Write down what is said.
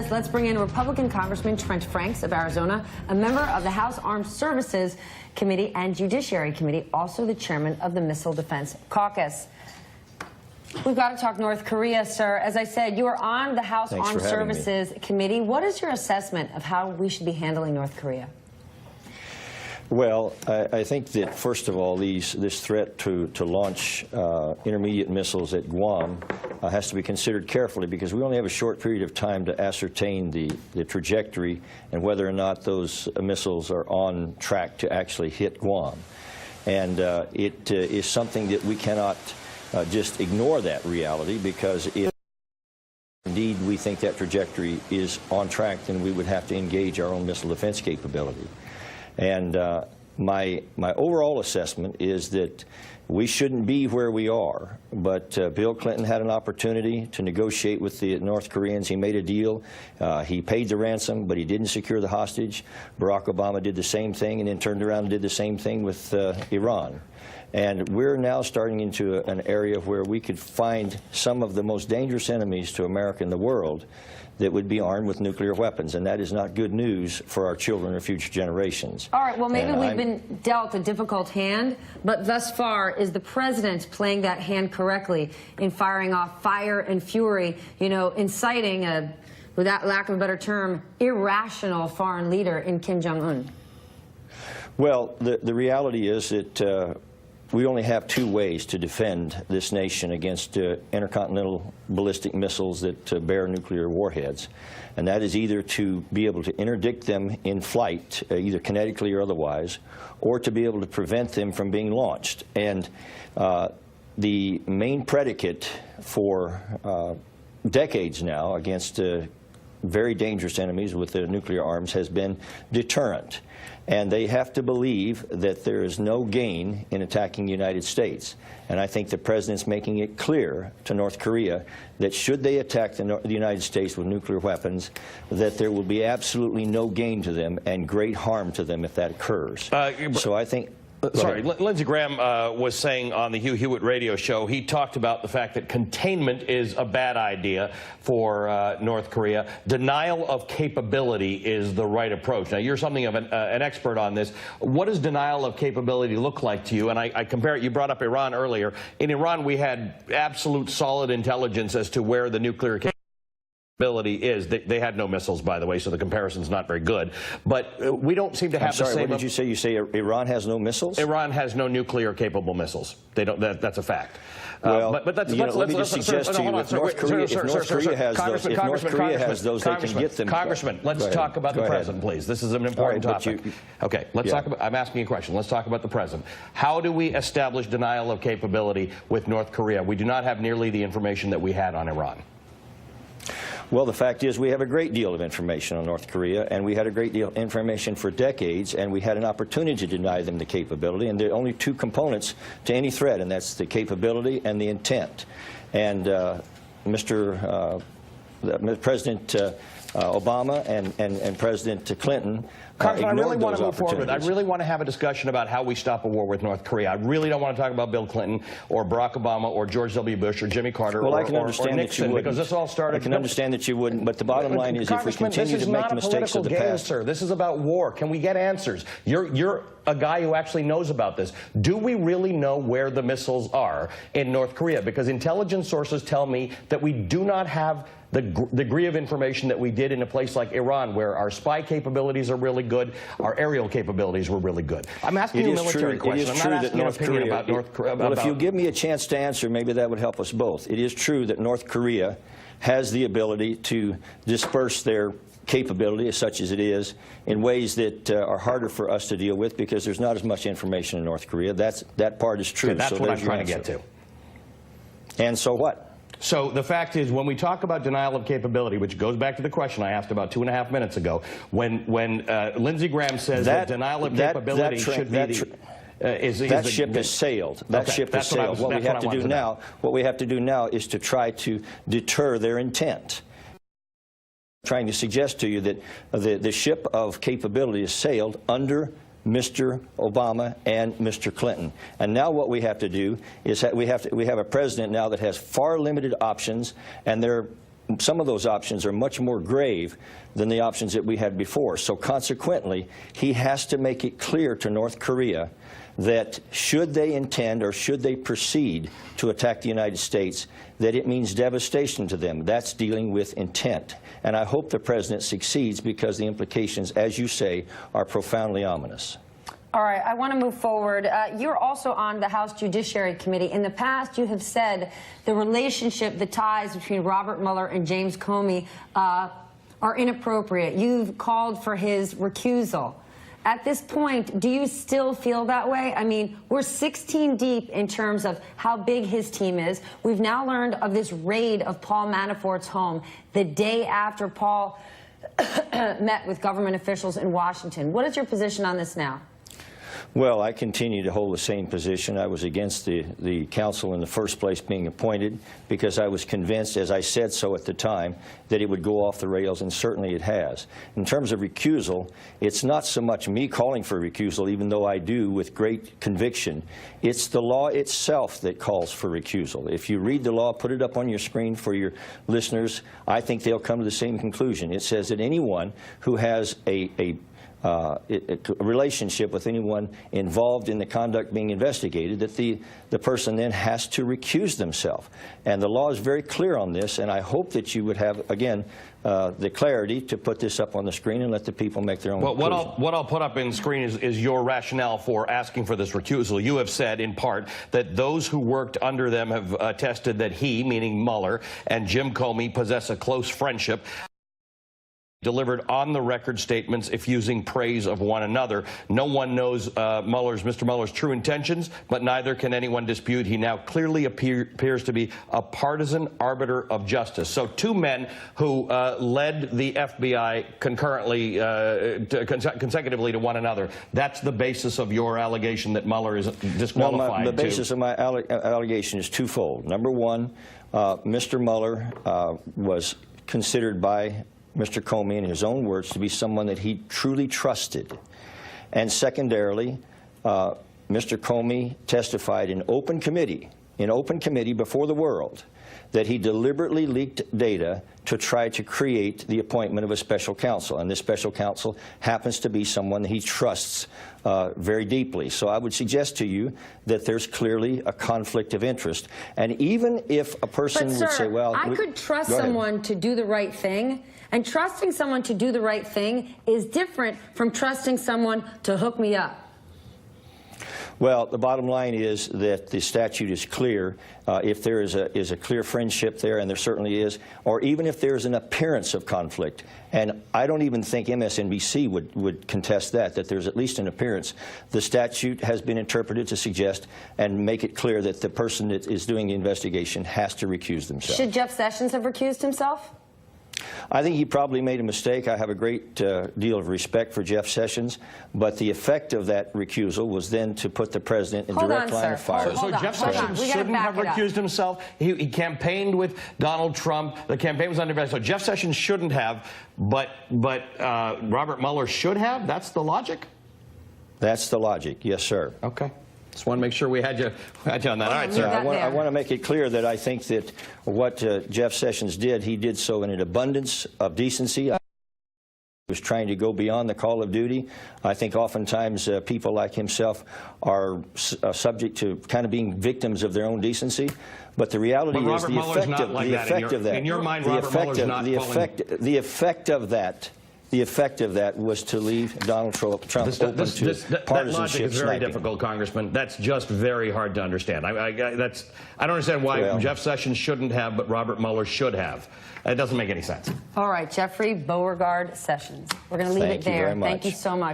U.S., let's bring in Republican Congressman Trent Franks of Arizona, a member of the House Armed Services Committee and Judiciary Committee, also the chairman of the Missile Defense Caucus. We've got to talk North Korea, sir. As I said, you are on the House Armed Services Committee. What is your assessment of how we should be handling North Korea? Well, I think that, first of all, this threat to launch intermediate missiles at Guam has to be considered carefully, because we only have a short period of time to ascertain the trajectory and whether or not those missiles are on track to actually hit Guam. And it is something that we cannot just ignore that reality, because if indeed we think that trajectory is on track, then we would have to engage our own missile defense capability. And my overall assessment is that we shouldn't be where we are. But Bill Clinton had an opportunity to negotiate with the North Koreans. He made a deal. He paid the ransom, but he didn't secure the hostage. Barack Obama did the same thing, and then turned around and did the same thing with Iran. And we're now starting into an area where we could find some of the most dangerous enemies to America in the world that would be armed with nuclear weapons, and that is not good news for our children or future generations. All right, well, maybe we've been dealt a difficult hand, but thus far, is the president playing that hand correctly in firing off fire and fury, you know, inciting a, without lack of a better term, irrational foreign leader in Kim Jong-un? Well, the reality is that we only have two ways to defend this nation against intercontinental ballistic missiles that bear nuclear warheads. And that is either to be able to interdict them in flight, either kinetically or otherwise, or to be able to prevent them from being launched. And the main predicate for decades now against very dangerous enemies with nuclear arms has been deterrent. And they have to believe that there is no gain in attacking the United States. And I think the president's making it clear to North Korea that should they attack the United States with nuclear weapons, that there will be absolutely no gain to them and great harm to them if that occurs. So I think... Sorry, Lindsey Graham was saying on the Hugh Hewitt radio show, he talked about the fact that containment is a bad idea for North Korea. Denial of capability is the right approach. Now, you're something of an expert on this. What does denial of capability look like to you? And I compare it, you brought up Iran earlier. In Iran, we had absolute solid intelligence as to where the nuclear capability is. They had no missiles, by the way, so the comparison's not very good. But we don't seem to have the same... What did you say? You say Iran has no missiles? Iran has no nuclear-capable missiles. They don't. That's a fact. Well, but that's, let me just suggest to you, if North Korea has those, they can get them. Congressman, let's talk about the president, please. This is an important topic. Okay, let's talk about... I'm asking you a question. Let's talk about the president. How do we establish denial of capability with North Korea? We do not have nearly the information that we had on Iran. Well, the fact is we have a great deal of information on North Korea, and we had a great deal of information for decades, and we had an opportunity to deny them the capability. And there are only two components to any threat, and that's the capability and the intent. And President Obama and President Clinton Congressman, I really want to move forward. I really want to have a discussion about how we stop a war with North Korea. I really don't want to talk about Bill Clinton or Barack Obama or George W. Bush or Jimmy Carter or Nixon, because this all started... I can understand that you wouldn't, but the bottom line is if we continue to make the mistakes of the past... Sir. This is about war. Can we get answers? You're a guy who actually knows about this. Do we really know where the missiles are in North Korea? Because intelligence sources tell me that we do not have the degree of information that we did in a place like Iran, where our spy capabilities are really good, our aerial capabilities were really good. I'm asking you a military question. I'm not asking an opinion about North Korea. Well, if you give me a chance to answer, maybe that would help us both. It is true that North Korea has the ability to disperse their capability, such as it is, in ways that are harder for us to deal with because there's not as much information in North Korea. That part is true. Okay, that's what I'm trying to get to. And so what? So the fact is, when we talk about denial of capability, which goes back to the question I asked about 2.5 minutes ago, when Lindsey Graham says that denial of capability should be that ship has sailed. That ship has sailed. What we have to do now is to try to deter their intent. I'm trying to suggest to you that the ship of capability has sailed under Mr. Obama and Mr. Clinton. And now what we have to do is we have a president now that has far limited options, and they're some of those options are much more grave than the options that we had before. So consequently, he has to make it clear to North Korea that should they intend or should they proceed to attack the United States, that it means devastation to them. That's dealing with intent. And I hope the president succeeds, because the implications, as you say, are profoundly ominous. All right, I want to move forward. You're also on the House Judiciary Committee. In the past, you have said the relationship, the ties between Robert Mueller and James Comey are inappropriate. You've called for his recusal. At this point, do you still feel that way? I mean, we're 16 deep in terms of how big his team is. We've now learned of this raid of Paul Manafort's home the day after Paul met with government officials in Washington. What is your position on this now? Well, I continue to hold the same position. I was against the counsel in the first place being appointed, because I was convinced, as I said so at the time, that it would go off the rails, and certainly it has. In terms of recusal, it's not so much me calling for recusal, even though I do with great conviction. It's the law itself that calls for recusal. If you read the law, put it up on your screen for your listeners, I think they'll come to the same conclusion. It says that anyone who has a relationship with anyone involved in the conduct being investigated, that the person then has to recuse themselves. And the law is very clear on this, and I hope that you would have, again, the clarity to put this up on the screen and let the people make their own conclusion. What I'll put up on screen is your rationale for asking for this recusal. You have said, in part, that those who worked under them have attested that he, meaning Mueller, and Jim Comey possess a close friendship, delivered on-the-record statements effusing praise of one another. No one knows Mr. Mueller's true intentions, but neither can anyone dispute he now clearly appears to be a partisan arbiter of justice. So two men who led the FBI concurrently, consecutively to one another. That's the basis of your allegation that Mueller is disqualified. The basis of my allegation is twofold. Number one, Mr. Mueller was considered by Mr. Comey, in his own words, to be someone that he truly trusted. And secondarily, Mr. Comey testified in open committee before the world, that he deliberately leaked data to try to create the appointment of a special counsel. And this special counsel happens to be someone that he trusts very deeply. So I would suggest to you that there's clearly a conflict of interest. And even if a person would say, well, I could trust someone to do the right thing, and trusting someone to do the right thing is different from trusting someone to hook me up. Well, the bottom line is that the statute is clear. If there is a clear friendship there, and there certainly is, or even if there is an appearance of conflict, and I don't even think MSNBC would contest that there's at least an appearance, the statute has been interpreted to suggest and make it clear that the person that is doing the investigation has to recuse themselves. Should Jeff Sessions have recused himself? I think he probably made a mistake. I have a great deal of respect for Jeff Sessions, but the effect of that recusal was then to put the president in direct line of fire. So Jeff Sessions shouldn't have recused himself. He campaigned with Donald Trump. The campaign was under investigation. So Jeff Sessions shouldn't have, but Robert Mueller should have? That's the logic? That's the logic, yes, sir. Okay. Just want to make sure we had you on that. All right, sir. I want to make it clear that I think that what Jeff Sessions did, he did so in an abundance of decency. He was trying to go beyond the call of duty. I think oftentimes people like himself are subject to kind of being victims of their own decency. But the reality is the effect of that. In your mind, Robert Mueller's not the effect of that. The effect of that was to leave Donald Trump open to partisanship That logic is very sniping. difficult, Congressman. That's just very hard to understand. I don't understand why Jeff Sessions shouldn't have, but Robert Mueller should have. It doesn't make any sense. All right, Jeffrey Beauregard Sessions. We're going to leave it there. Thank you so much.